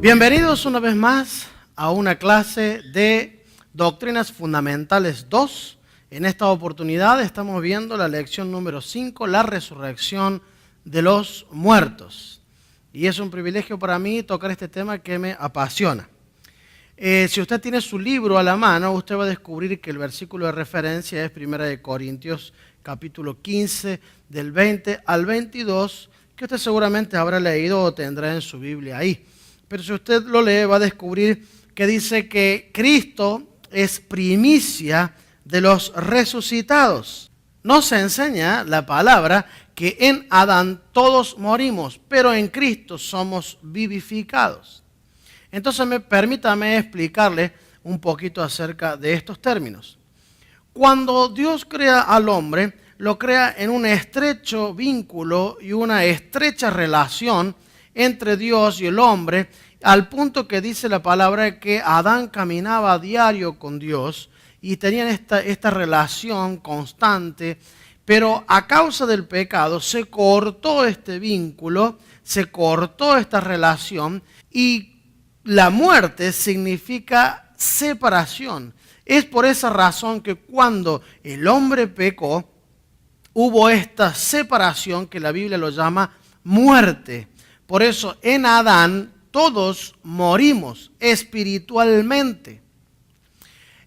Bienvenidos una vez más a una clase de Doctrinas Fundamentales 2. En esta oportunidad estamos viendo la lección número 5, la resurrección de los muertos. Y es un privilegio para mí tocar este tema que me apasiona. Si usted tiene su libro a la mano, usted va a descubrir que el versículo de referencia es 1 Corintios capítulo 15, del 20 al 22, que usted seguramente habrá leído o tendrá en su Biblia ahí. Pero si usted lo lee, va a descubrir que dice que Cristo es primicia de los resucitados. Nos enseña la palabra que en Adán todos morimos, pero en Cristo somos vivificados. Entonces permítame explicarle un poquito acerca de estos términos. Cuando Dios crea al hombre, lo crea en un estrecho vínculo y una estrecha relación entre Dios y el hombre, al punto que dice la palabra que Adán caminaba a diario con Dios y tenían esta relación constante, pero a causa del pecado se cortó este vínculo, se cortó esta relación y la muerte significa separación. Es por esa razón que cuando el hombre pecó, hubo esta separación que la Biblia lo llama muerte. Por eso en Adán todos morimos espiritualmente.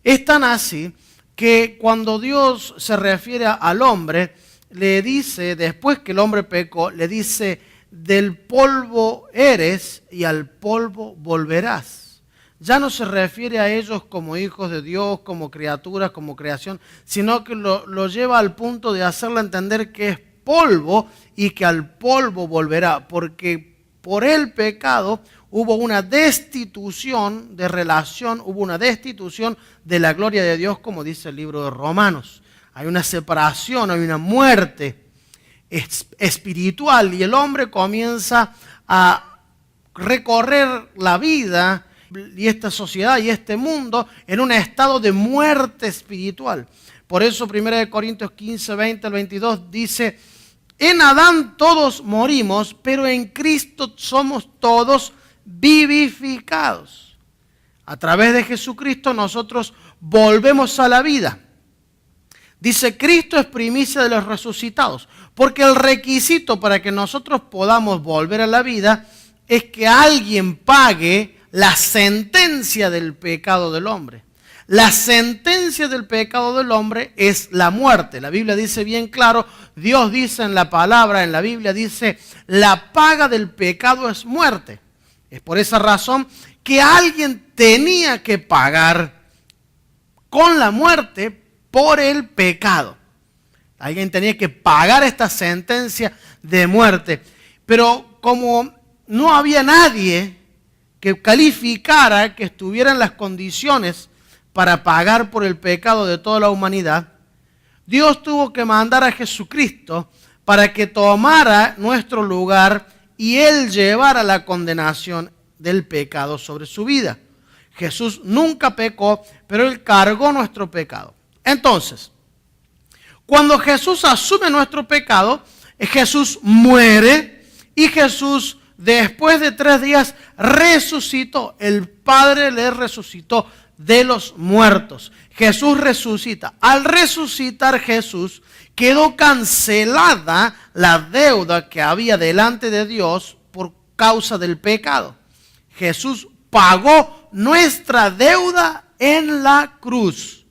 Es tan así que cuando Dios se refiere al hombre, le dice, después que el hombre pecó, le dice, del polvo eres y al polvo volverás. Ya no se refiere a ellos como hijos de Dios, como criaturas, como creación, sino que lo lleva al punto de hacerle entender que es polvo y que al polvo volverá, porque por el pecado hubo una destitución de relación, hubo una destitución de la gloria de Dios, como dice el libro de Romanos. Hay una separación, hay una muerte espiritual y el hombre comienza a recorrer la vida y esta sociedad y este mundo en un estado de muerte espiritual. Por eso 1 Corintios 15, 20 al 22 dice: en Adán todos morimos, pero en Cristo somos todos vivificados. A través de Jesucristo nosotros volvemos a la vida. Dice, Cristo es primicia de los resucitados, porque el requisito para que nosotros podamos volver a la vida es que alguien pague la sentencia del pecado del hombre. La sentencia del pecado del hombre es la muerte. La Biblia dice bien claro, Dios dice en la palabra, en la Biblia dice, la paga del pecado es muerte. Es por esa razón que alguien tenía que pagar con la muerte por el pecado. Alguien tenía que pagar esta sentencia de muerte. Pero como no había nadie que calificara, que estuviera en las condiciones para pagar por el pecado de toda la humanidad, Dios tuvo que mandar a Jesucristo para que tomara nuestro lugar y Él llevara la condenación del pecado sobre su vida. Jesús nunca pecó, pero Él cargó nuestro pecado. Entonces, cuando Jesús asume nuestro pecado, Jesús muere y Jesús después de 3 días resucitó. El Padre le resucitó de los muertos. Jesús resucita. Al resucitar Jesús, quedó cancelada la deuda que había delante de Dios por causa del pecado. Jesús pagó nuestra deuda en la cruz.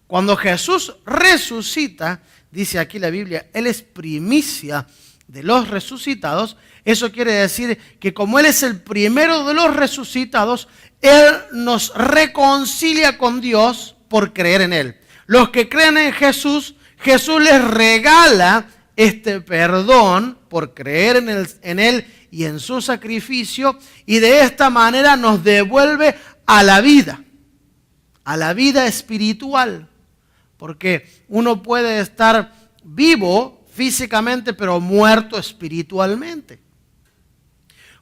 Cuando Jesús resucita, dice aquí la Biblia, Él es primicia de los resucitados. Eso quiere decir que como Él es el primero de los resucitados, Él nos reconcilia con Dios por creer en Él. Los que creen en Jesús, Jesús les regala este perdón por creer en Él y en su sacrificio, y de esta manera nos devuelve a la vida espiritual. Porque uno puede estar vivo físicamente, pero muerto espiritualmente.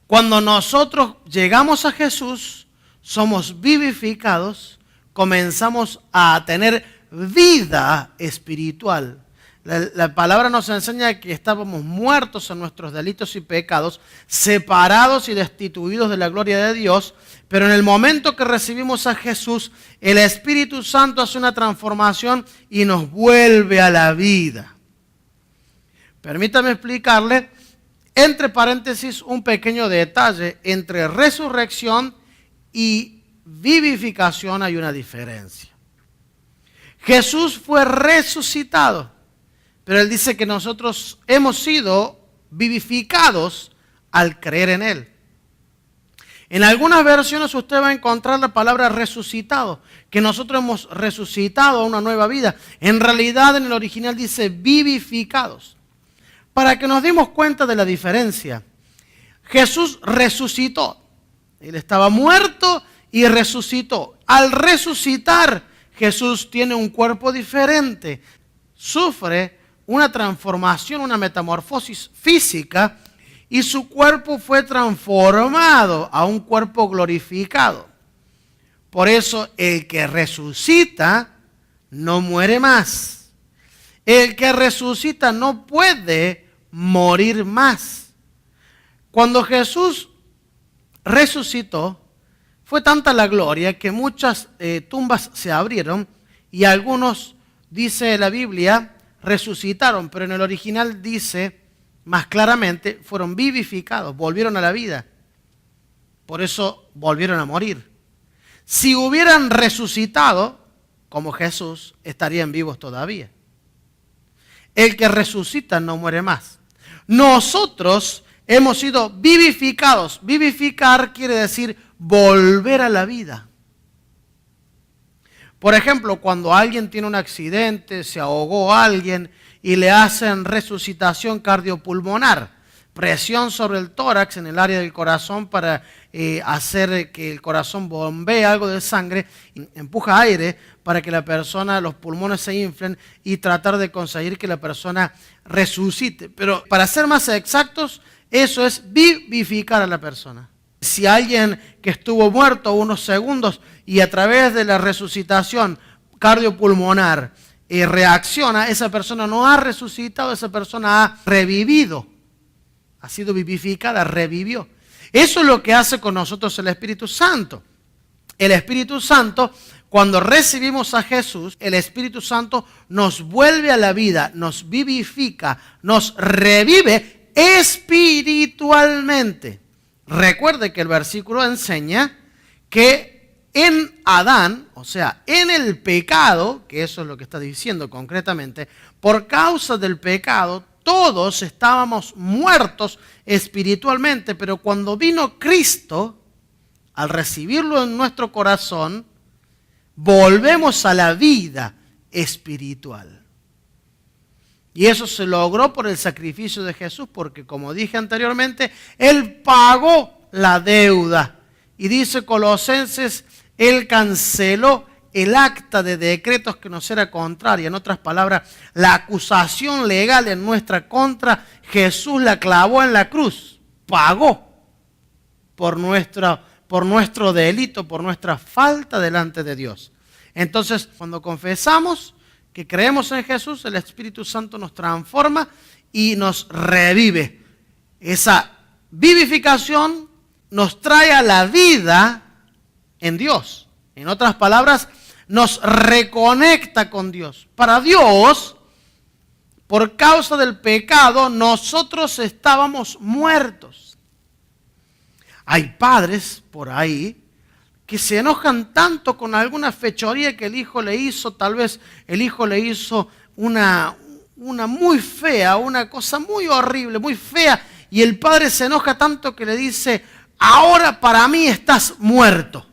Cuando nosotros llegamos a Jesús, somos vivificados, comenzamos a tener vida espiritual. La palabra nos enseña que estábamos muertos en nuestros delitos y pecados, separados y destituidos de la gloria de Dios, pero en el momento que recibimos a Jesús, el Espíritu Santo hace una transformación y nos vuelve a la vida. Permítame explicarle, entre paréntesis, un pequeño detalle. Entre resurrección y vivificación hay una diferencia. Jesús fue resucitado, pero Él dice que nosotros hemos sido vivificados al creer en Él. En algunas versiones usted va a encontrar la palabra resucitado, que nosotros hemos resucitado a una nueva vida. En realidad en el original dice vivificados. Para que nos demos cuenta de la diferencia, Jesús resucitó. Él estaba muerto y resucitó. Al resucitar, Jesús tiene un cuerpo diferente. Sufre una transformación, una metamorfosis física, y su cuerpo fue transformado a un cuerpo glorificado. Por eso el que resucita no muere más. El que resucita no puede morir más. Cuando Jesús resucitó, fue tanta la gloria que muchas tumbas se abrieron y algunos, dice la Biblia, resucitaron, pero en el original dice más claramente, fueron vivificados, volvieron a la vida. Por eso volvieron a morir. Si hubieran resucitado, como Jesús, estarían vivos todavía. El que resucita no muere más. Nosotros hemos sido vivificados. Vivificar quiere decir volver a la vida. Por ejemplo, cuando alguien tiene un accidente, se ahogó alguien y le hacen resucitación cardiopulmonar, presión sobre el tórax en el área del corazón para hacer que el corazón bombee algo de sangre, empuja aire para que la persona, los pulmones se inflen y tratar de conseguir que la persona resucite. Pero para ser más exactos, eso es vivificar a la persona. Si alguien que estuvo muerto unos segundos y a través de la resucitación cardiopulmonar reacciona, esa persona no ha resucitado, esa persona ha revivido, ha sido vivificada, revivió. Eso es lo que hace con nosotros el Espíritu Santo. El Espíritu Santo, cuando recibimos a Jesús, el Espíritu Santo nos vuelve a la vida, nos vivifica, nos revive espiritualmente. Recuerde que el versículo enseña que en Adán, o sea, en el pecado, que eso es lo que está diciendo concretamente, por causa del pecado, todos estábamos muertos espiritualmente, pero cuando vino Cristo, al recibirlo en nuestro corazón, volvemos a la vida espiritual. Y eso se logró por el sacrificio de Jesús, porque como dije anteriormente, Él pagó la deuda. Y dice Colosenses, Él canceló el acta de decretos que nos era contraria. En otras palabras, la acusación legal en nuestra contra, Jesús la clavó en la cruz. Pagó por nuestro delito, por nuestra falta delante de Dios. Entonces, cuando confesamos que creemos en Jesús, el Espíritu Santo nos transforma y nos revive. Esa vivificación nos trae a la vida en Dios. En otras palabras, nos reconecta con Dios. Para Dios, por causa del pecado, nosotros estábamos muertos. Hay padres por ahí que se enojan tanto con alguna fechoría que el hijo le hizo. Tal vez el hijo le hizo una muy fea, una cosa muy horrible, muy fea, y el padre se enoja tanto que le dice, ahora para mí estás muerto.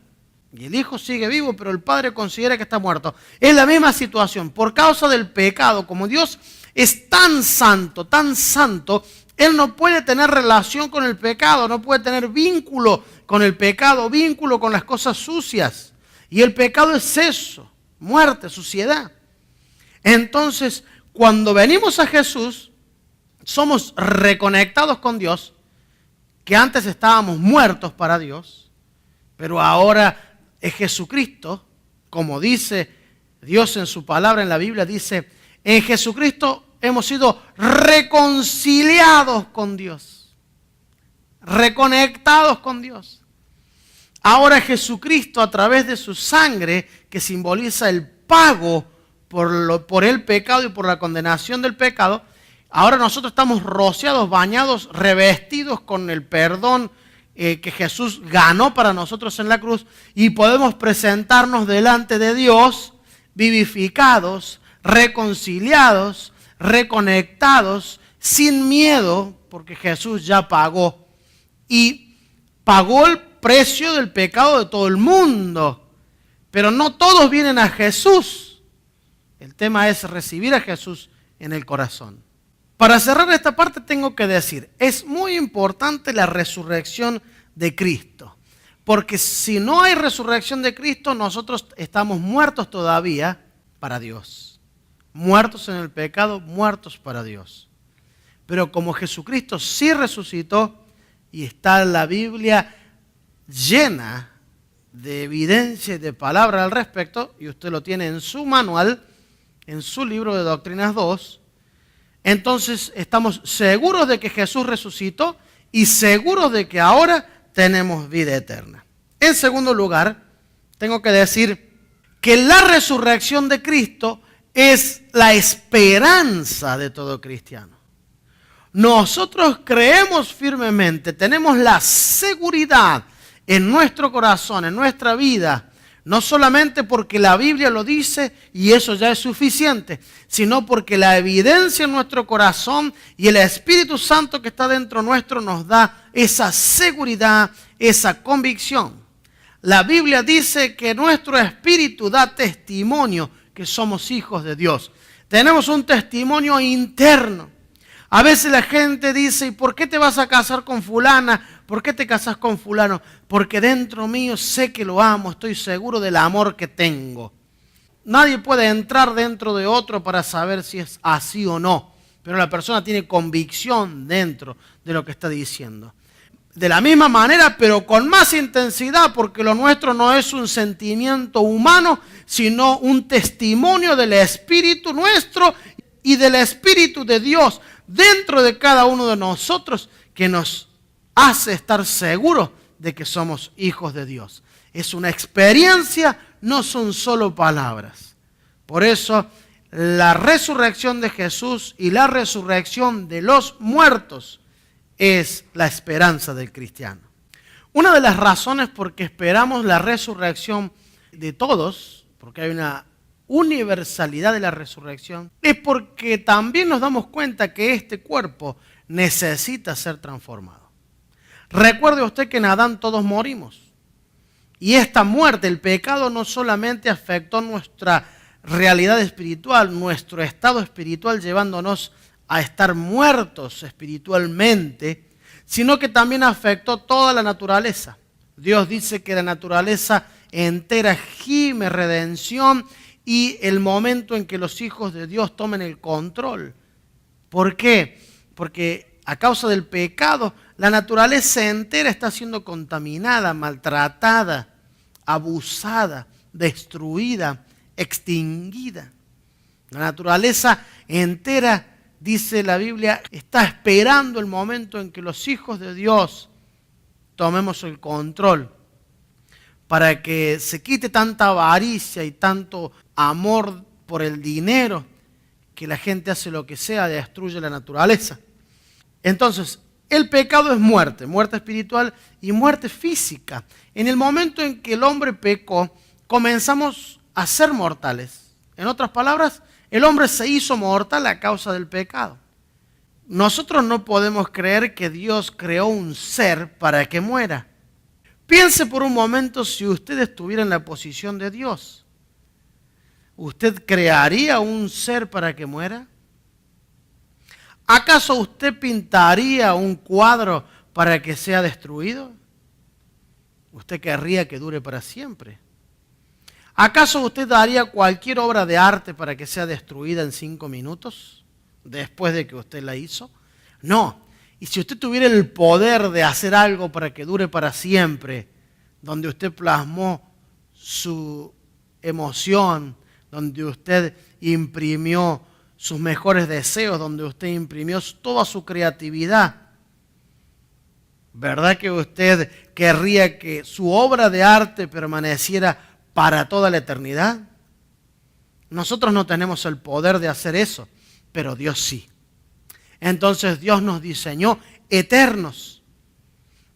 Y el hijo sigue vivo, pero el padre considera que está muerto. Es la misma situación. Por causa del pecado, como Dios es tan santo, Él no puede tener relación con el pecado, no puede tener vínculo con el pecado, vínculo con las cosas sucias. Y el pecado es eso, muerte, suciedad. Entonces, cuando venimos a Jesús, somos reconectados con Dios, que antes estábamos muertos para Dios, pero ahora es Jesucristo, como dice Dios en su palabra en la Biblia, dice, en Jesucristo hemos sido reconciliados con Dios, reconectados con Dios. Ahora Jesucristo, a través de su sangre, que simboliza el pago por el pecado y por la condenación del pecado, ahora nosotros estamos rociados, bañados, revestidos con el perdón que Jesús ganó para nosotros en la cruz, y podemos presentarnos delante de Dios vivificados, reconciliados, reconectados, sin miedo, porque Jesús ya pagó. Y pagó el precio del pecado de todo el mundo. Pero no todos vienen a Jesús. El tema es recibir a Jesús en el corazón. Para cerrar esta parte tengo que decir, es muy importante la resurrección de Cristo. Porque si no hay resurrección de Cristo, nosotros estamos muertos todavía para Dios. Muertos en el pecado, muertos para Dios. Pero como Jesucristo sí resucitó, y está la Biblia llena de evidencia y de palabra al respecto, y usted lo tiene en su manual, en su libro de Doctrinas 2, entonces estamos seguros de que Jesús resucitó y seguros de que ahora tenemos vida eterna. En segundo lugar, tengo que decir que la resurrección de Cristo es la esperanza de todo cristiano. Nosotros creemos firmemente, tenemos la seguridad en nuestro corazón, en nuestra vida, no solamente porque la Biblia lo dice y eso ya es suficiente, sino porque la evidencia en nuestro corazón y el Espíritu Santo que está dentro nuestro nos da esa seguridad, esa convicción. La Biblia dice que nuestro espíritu da testimonio que somos hijos de Dios. Tenemos un testimonio interno. A veces la gente dice, ¿y por qué te vas a casar con fulana? ¿Por qué te casas con fulano? Porque dentro mío sé que lo amo, estoy seguro del amor que tengo. Nadie puede entrar dentro de otro para saber si es así o no, pero la persona tiene convicción dentro de lo que está diciendo. De la misma manera, pero con más intensidad, porque lo nuestro no es un sentimiento humano, sino un testimonio del Espíritu nuestro y del Espíritu de Dios dentro de cada uno de nosotros, que nos hace estar seguros de que somos hijos de Dios. Es una experiencia, no son solo palabras. Por eso, la resurrección de Jesús y la resurrección de los muertos es la esperanza del cristiano. Una de las razones por que esperamos la resurrección de todos, porque hay una universalidad de la resurrección, es porque también nos damos cuenta que este cuerpo necesita ser transformado. Recuerde usted que en Adán todos morimos. Y esta muerte, el pecado, no solamente afectó nuestra realidad espiritual, nuestro estado espiritual, llevándonos a estar muertos espiritualmente, sino que también afectó toda la naturaleza. Dios dice que la naturaleza entera gime redención y el momento en que los hijos de Dios tomen el control. ¿Por qué? Porque a causa del pecado, la naturaleza entera está siendo contaminada, maltratada, abusada, destruida, extinguida. La naturaleza entera, dice la Biblia, está esperando el momento en que los hijos de Dios tomemos el control para que se quite tanta avaricia y tanto amor por el dinero que la gente hace lo que sea, destruye la naturaleza. Entonces, el pecado es muerte, muerte espiritual y muerte física. En el momento en que el hombre pecó, comenzamos a ser mortales. En otras palabras, el hombre se hizo mortal a causa del pecado. Nosotros no podemos creer que Dios creó un ser para que muera. Piense por un momento si usted estuviera en la posición de Dios. ¿Usted crearía un ser para que muera? ¿Acaso usted pintaría un cuadro para que sea destruido? ¿Usted querría que dure para siempre? ¿Acaso usted daría cualquier obra de arte para que sea destruida en 5 minutos después de que usted la hizo? No. Y si usted tuviera el poder de hacer algo para que dure para siempre, donde usted plasmó su emoción, donde usted imprimió sus mejores deseos, donde usted imprimió toda su creatividad. ¿Verdad que usted querría que su obra de arte permaneciera para toda la eternidad? Nosotros no tenemos el poder de hacer eso, pero Dios sí. Entonces Dios nos diseñó eternos.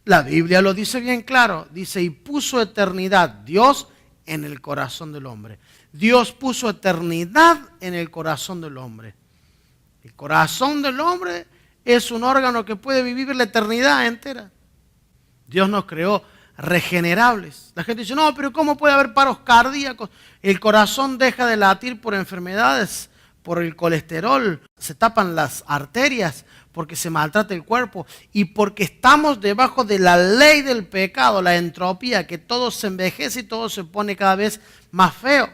La Biblia lo dice bien claro. Dice, y puso eternidad, Dios, en el corazón del hombre. Dios puso eternidad en el corazón del hombre. El corazón del hombre es un órgano que puede vivir la eternidad entera. Dios nos creó regenerables. La gente dice, no, pero ¿cómo puede haber paros cardíacos? El corazón deja de latir por enfermedades, por el colesterol, se tapan las arterias porque se maltrata el cuerpo y porque estamos debajo de la ley del pecado, la entropía, que todo se envejece y todo se pone cada vez más feo.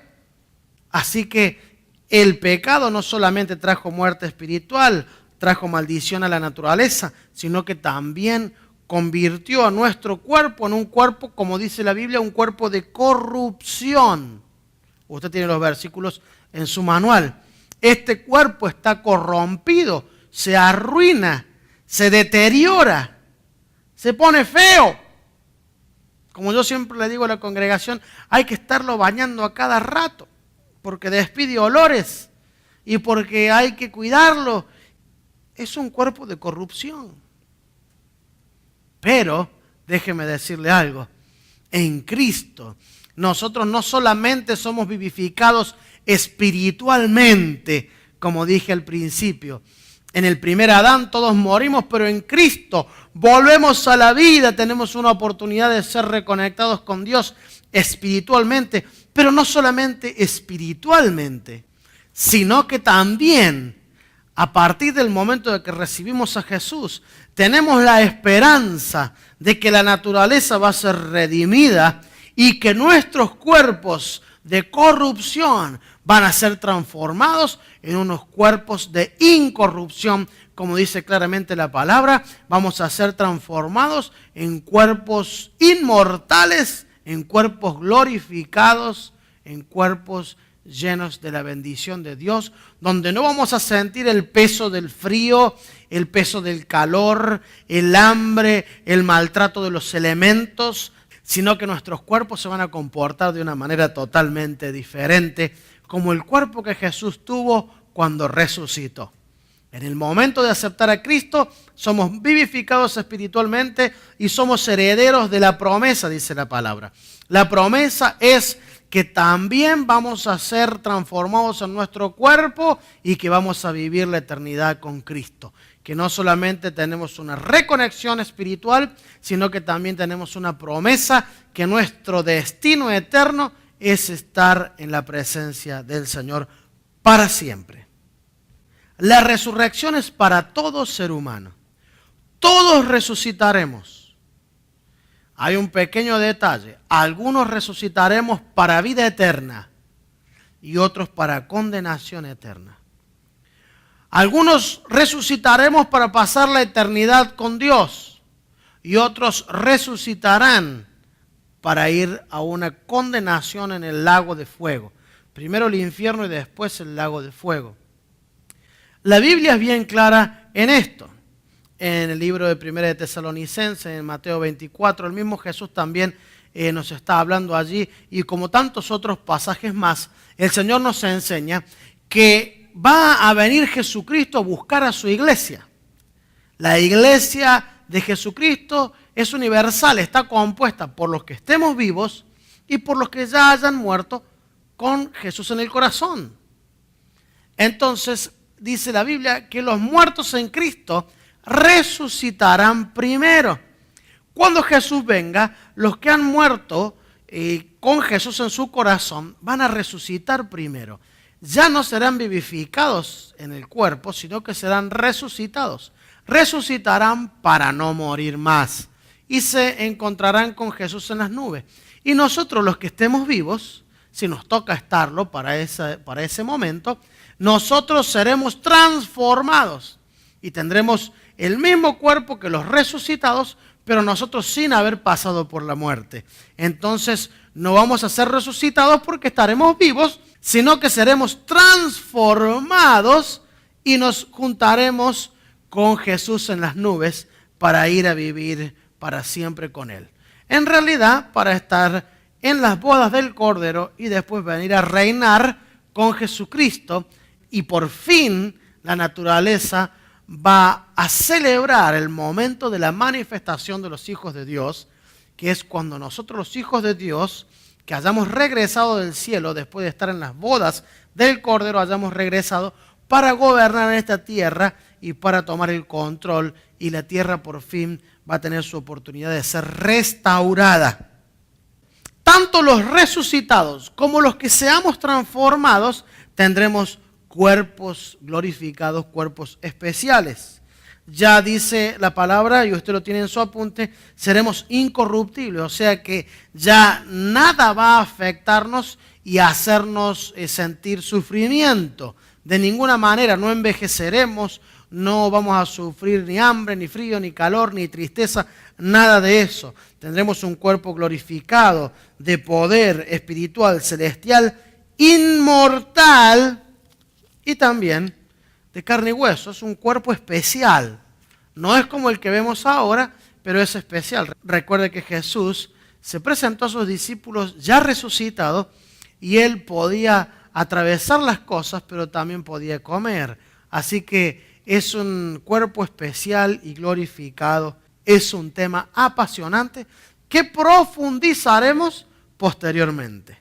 Así que el pecado no solamente trajo muerte espiritual, trajo maldición a la naturaleza, sino que también convirtió a nuestro cuerpo en un cuerpo, como dice la Biblia, un cuerpo de corrupción. Usted tiene los versículos en su manual. Este cuerpo está corrompido, se arruina, se deteriora, se pone feo. Como yo siempre le digo a la congregación, hay que estarlo bañando a cada rato, porque despide olores y porque hay que cuidarlo. Es un cuerpo de corrupción. Pero, déjeme decirle algo, en Cristo nosotros no solamente somos vivificados espiritualmente, como dije al principio. En el primer Adán todos morimos, pero en Cristo volvemos a la vida, tenemos una oportunidad de ser reconectados con Dios espiritualmente, pero no solamente espiritualmente, sino que también a partir del momento de que recibimos a Jesús, tenemos la esperanza de que la naturaleza va a ser redimida y que nuestros cuerpos de corrupción van a ser transformados en unos cuerpos de incorrupción. Como dice claramente la palabra, vamos a ser transformados en cuerpos inmortales, en cuerpos glorificados, en cuerpos llenos de la bendición de Dios, donde no vamos a sentir el peso del frío, el peso del calor, el hambre, el maltrato de los elementos, sino que nuestros cuerpos se van a comportar de una manera totalmente diferente, como el cuerpo que Jesús tuvo cuando resucitó. En el momento de aceptar a Cristo, somos vivificados espiritualmente y somos herederos de la promesa, dice la palabra. La promesa es que también vamos a ser transformados en nuestro cuerpo y que vamos a vivir la eternidad con Cristo. Que no solamente tenemos una reconexión espiritual, sino que también tenemos una promesa que nuestro destino eterno es estar en la presencia del Señor para siempre. La resurrección es para todo ser humano. Todos resucitaremos. Hay un pequeño detalle. Algunos resucitaremos para vida eterna y otros para condenación eterna. Algunos resucitaremos para pasar la eternidad con Dios y otros resucitarán para ir a una condenación en el lago de fuego. Primero el infierno y después el lago de fuego. La Biblia es bien clara en esto. En el libro de 1 de Tesalonicenses, en Mateo 24, el mismo Jesús también nos está hablando allí. Y como tantos otros pasajes más, el Señor nos enseña que va a venir Jesucristo a buscar a su iglesia. La iglesia de Jesucristo es universal, está compuesta por los que estemos vivos y por los que ya hayan muerto con Jesús en el corazón. Entonces, dice la Biblia que los muertos en Cristo resucitarán primero. Cuando Jesús venga, los que han muerto con Jesús en su corazón van a resucitar primero. Ya no serán vivificados en el cuerpo, sino que serán resucitados. Resucitarán para no morir más y se encontrarán con Jesús en las nubes. Y nosotros los que estemos vivos, si nos toca estarlo para ese momento, nosotros seremos transformados y tendremos el mismo cuerpo que los resucitados, pero nosotros sin haber pasado por la muerte. Entonces no vamos a ser resucitados porque estaremos vivos, sino que seremos transformados y nos juntaremos con Jesús en las nubes para ir a vivir para siempre con Él. En realidad, para estar en las bodas del Cordero y después venir a reinar con Jesucristo, y por fin la naturaleza va a celebrar el momento de la manifestación de los hijos de Dios, que es cuando nosotros los hijos de Dios, que hayamos regresado del cielo después de estar en las bodas del Cordero, hayamos regresado para gobernar en esta tierra y para tomar el control, y la tierra por fin va a tener su oportunidad de ser restaurada. Tanto los resucitados como los que seamos transformados tendremos cuerpos glorificados, cuerpos especiales. Ya dice la palabra, y usted lo tiene en su apunte, seremos incorruptibles, o sea que ya nada va a afectarnos y hacernos sentir sufrimiento. De ninguna manera, no envejeceremos, no vamos a sufrir ni hambre, ni frío, ni calor, ni tristeza, nada de eso. Tendremos un cuerpo glorificado, de poder espiritual, celestial, inmortal y también de carne y hueso. Es un cuerpo especial. No es como el que vemos ahora, pero es especial. Recuerde que Jesús se presentó a sus discípulos ya resucitado y Él podía atravesar las cosas, pero también podía comer. Así que es un cuerpo especial y glorificado. Es un tema apasionante que profundizaremos posteriormente.